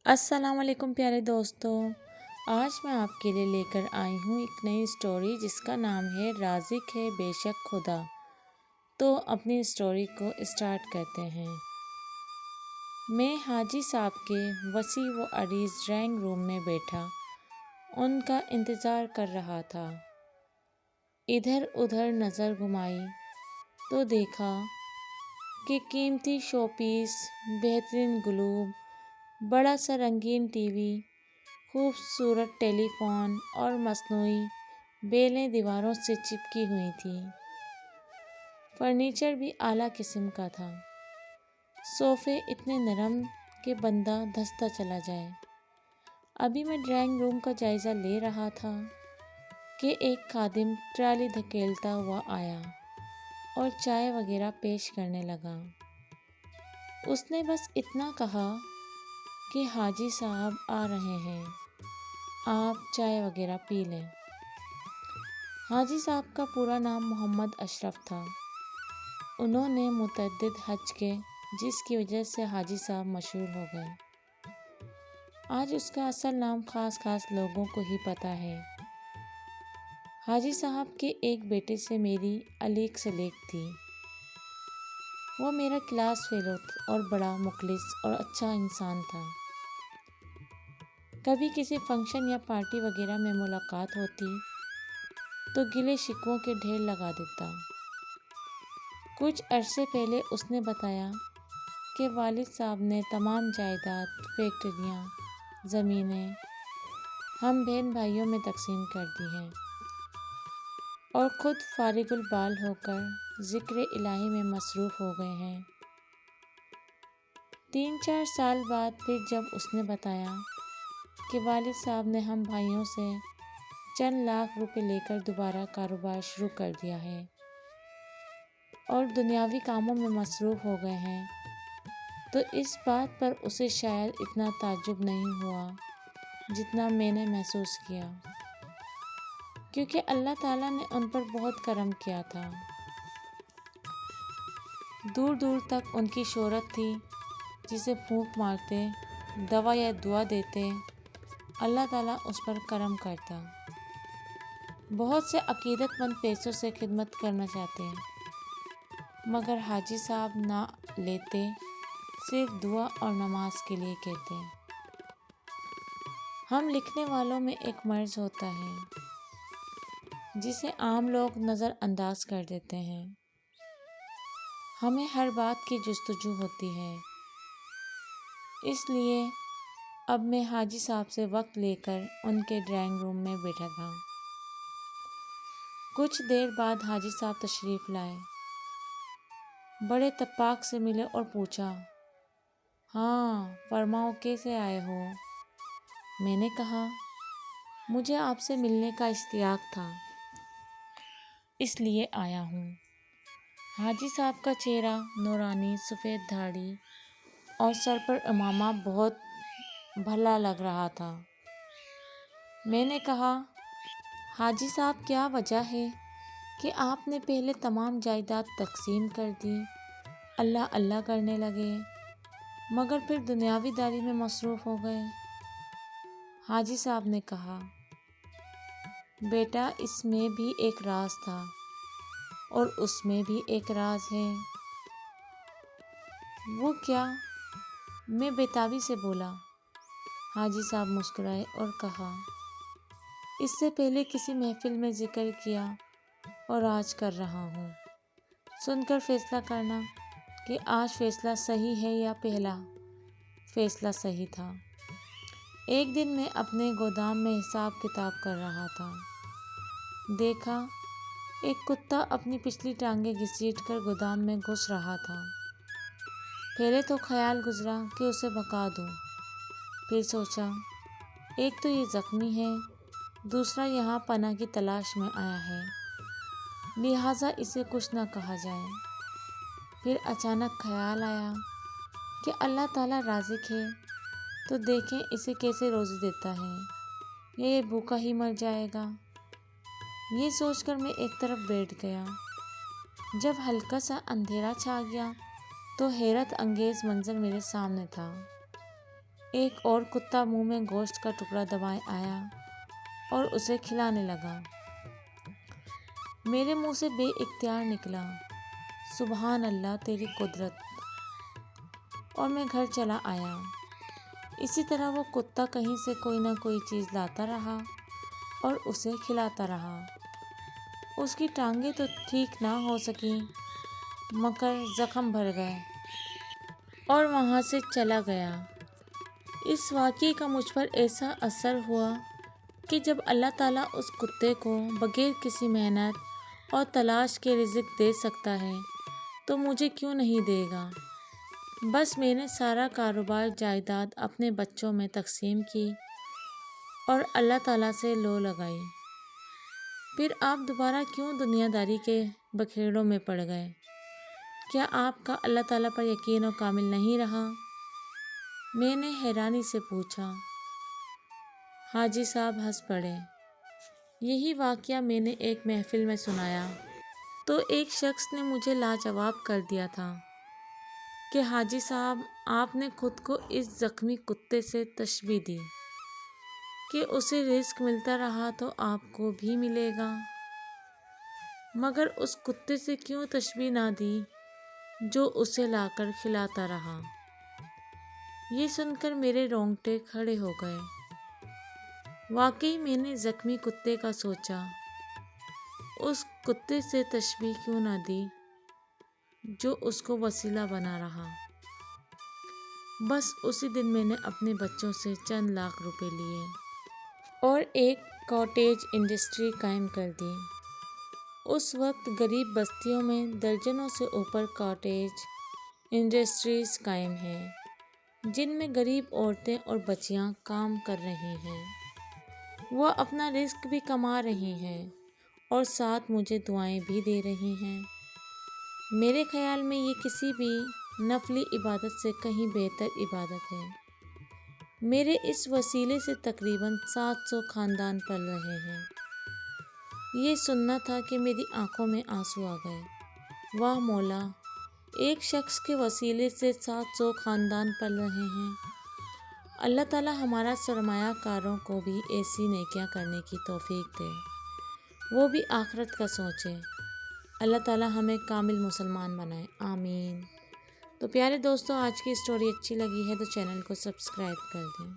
السلام علیکم پیارے دوستوں، آج میں آپ کے لیے لے کر آئی ہوں ایک نئی سٹوری جس کا نام ہے رازق ہے بے شک خدا۔ تو اپنی سٹوری کو اسٹارٹ کرتے ہیں۔ میں حاجی صاحب کے وسیع و عریض ڈرائنگ روم میں بیٹھا ان کا انتظار کر رہا تھا۔ ادھر ادھر نظر گھمائی تو دیکھا کہ قیمتی شو پیس، بہترین گلوب، بڑا سا رنگین ٹی وی، خوبصورت ٹیلی فون اور مصنوعی بیلیں دیواروں سے چپکی ہوئی تھیں۔ فرنیچر بھی اعلیٰ قسم کا تھا، صوفے اتنے نرم کہ بندہ دھنستا چلا جائے۔ ابھی میں ڈرائنگ روم کا جائزہ لے رہا تھا کہ ایک خادم ٹرالی دھکیلتا ہوا آیا اور چائے وغیرہ پیش کرنے لگا۔ اس نے بس اتنا کہا کہ حاجی صاحب آ رہے ہیں، آپ چائے وغیرہ پی لیں۔ حاجی صاحب کا پورا نام محمد اشرف تھا۔ انہوں نے متعدد حج کیے جس کی وجہ سے حاجی صاحب مشہور ہو گئے۔ آج اس کا اصل نام خاص لوگوں کو ہی پتہ ہے۔ حاجی صاحب کے ایک بیٹے سے میری الیگ سلیگ تھی۔ وہ میرا کلاس فیلو اور بڑا مخلص اور اچھا انسان تھا۔ کبھی کسی فنکشن یا پارٹی وغیرہ میں ملاقات ہوتی تو گلے شکووں کے ڈھیر لگا دیتا۔ کچھ عرصے پہلے اس نے بتایا کہ والد صاحب نے تمام جائیداد، فیکٹریاں، زمینیں ہم بہن بھائیوں میں تقسیم کر دی ہیں اور خود فارغ البال ہو کر ذکر الہی میں مصروف ہو گئے ہیں۔ 3-4 سال بعد پھر جب اس نے بتایا کہ والد صاحب نے ہم بھائیوں سے چند لاکھ روپے لے کر دوبارہ کاروبار شروع کر دیا ہے اور دنیاوی کاموں میں مصروف ہو گئے ہیں، تو اس بات پر اسے شاید اتنا تعجب نہیں ہوا جتنا میں نے محسوس کیا، کیونکہ اللہ تعالیٰ نے ان پر بہت کرم کیا تھا۔ دور دور تک ان کی شہرت تھی، جسے پھونک مارتے، دوا یا دعا دیتے، اللہ تعالیٰ اس پر کرم کرتا۔ بہت سے عقیدت مند پیسوں سے خدمت کرنا چاہتے مگر حاجی صاحب نہ لیتے، صرف دعا اور نماز کے لیے کہتے۔ ہم لکھنے والوں میں ایک مرض ہوتا ہے جسے عام لوگ نظر انداز کر دیتے ہیں۔ ہمیں ہر بات کی جستجو ہوتی ہے، اس لیے اب میں حاجی صاحب سے وقت لے کر ان کے ڈرائنگ روم میں بیٹھا تھا۔ کچھ دیر بعد حاجی صاحب تشریف لائے، بڑے اتفاق سے ملے اور پوچھا، ہاں فرماؤ کیسے آئے ہو؟ میں نے کہا، مجھے آپ سے ملنے کا اشتیاق تھا، اس لیے آیا ہوں۔ حاجی صاحب کا چہرہ نورانی، سفید داڑھی اور سر پر عمامہ بہت بھلا لگ رہا تھا۔ میں نے کہا، حاجی صاحب کیا وجہ ہے کہ آپ نے پہلے تمام جائیداد تقسیم کر دی، اللہ اللہ کرنے لگے، مگر پھر دنیاوی داری میں مصروف ہو گئے؟ حاجی صاحب نے کہا، بیٹا اس میں بھی ایک راز تھا اور اس میں بھی ایک راز ہے۔ وہ کیا؟ میں بےتابی سے بولا۔ حاجی صاحب مسکرائے اور کہا، اس سے پہلے کسی محفل میں ذکر کیا اور آج کر رہا ہوں، سن کر فیصلہ کرنا کہ آج فیصلہ صحیح ہے یا پہلا فیصلہ صحیح تھا۔ ایک دن میں اپنے گودام میں حساب کتاب کر رہا تھا، دیکھا ایک کتا اپنی پچھلی ٹانگیں گھسیٹ کر گودام میں گھس رہا تھا۔ پہلے تو خیال گزرا کہ اسے بھگا دوں، پھر سوچا ایک تو یہ زخمی ہے، دوسرا یہاں پناہ کی تلاش میں آیا ہے، لہٰذا اسے کچھ نہ کہا جائے۔ پھر اچانک خیال آیا کہ اللہ تعالیٰ رازق ہے تو دیکھیں اسے کیسے روزی دیتا ہے، یا یہ بھوکا ہی مر جائے گا۔ یہ سوچ کر میں ایک طرف بیٹھ گیا۔ جب ہلکا سا اندھیرا چھا گیا تو حیرت انگیز منظر میرے سامنے تھا۔ ایک اور کتا منہ میں گوشت کا ٹکڑا دبائے آیا اور اسے کھلانے لگا۔ میرے منہ سے بے اختیار نکلا، سبحان اللہ تیری قدرت، اور میں گھر چلا آیا۔ اسی طرح وہ کتا کہیں سے کوئی نہ کوئی چیز لاتا رہا اور اسے کھلاتا رہا۔ اس کی ٹانگیں تو ٹھیک نہ ہو سکیں مگر زخم بھر گئے اور وہاں سے چلا گیا۔ اس واقعے کا مجھ پر ایسا اثر ہوا کہ جب اللہ تعالیٰ اس کتے کو بغیر کسی محنت اور تلاش کے رزق دے سکتا ہے تو مجھے کیوں نہیں دے گا۔ بس میں نے سارا کاروبار جائیداد اپنے بچوں میں تقسیم کی اور اللہ تعالیٰ سے لو لگائی۔ پھر آپ دوبارہ کیوں دنیا داری کے بکھیڑوں میں پڑ گئے؟ کیا آپ کا اللہ تعالیٰ پر یقین و کامل نہیں رہا؟ میں نے حیرانی سے پوچھا۔ حاجی صاحب ہنس پڑے۔ یہی واقعہ میں نے ایک محفل میں سنایا تو ایک شخص نے مجھے لاجواب کر دیا تھا کہ حاجی صاحب آپ نے خود کو اس زخمی کتے سے تشبیہ دی کہ اسے رزق ملتا رہا تو آپ کو بھی ملے گا، مگر اس کتے سے کیوں تشبیہ نہ دی جو اسے لا کر کھلاتا رہا۔ یہ سن کر میرے رونگٹے کھڑے ہو گئے۔ واقعی میں نے زخمی کتے کا سوچا، اس کتے سے تشبیہ کیوں نہ دی جو اس کو وسیلہ بنا رہا۔ بس اسی دن میں نے اپنے بچوں سے چند لاکھ روپے لیے اور ایک کاٹیج انڈسٹری قائم کر دی۔ اس وقت غریب بستیوں میں درجنوں سے اوپر کاٹیج انڈسٹریز قائم ہیں جن میں غریب عورتیں اور بچیاں کام کر رہی ہیں۔ وہ اپنا رزق بھی کما رہی ہیں اور ساتھ مجھے دعائیں بھی دے رہی ہیں۔ میرے خیال میں یہ کسی بھی نفلی عبادت سے کہیں بہتر عبادت ہے۔ میرے اس وسیلے سے تقریباً 700 خاندان پل رہے ہیں۔ یہ سننا تھا کہ میری آنکھوں میں آنسو آ گئے۔ واہ مولا، ایک شخص کے وسیلے سے 700 خاندان پل رہے ہیں۔ اللہ تعالیٰ ہمارا سرمایہ کاروں کو بھی ایسی نیکیاں کرنے کی توفیق دے، وہ بھی آخرت کا سوچے۔ اللہ تعالیٰ ہمیں کامل مسلمان بنائے، آمین۔ تو پیارے دوستوں، آج کی اسٹوری اچھی لگی ہے تو چینل کو سبسکرائب کر دیں۔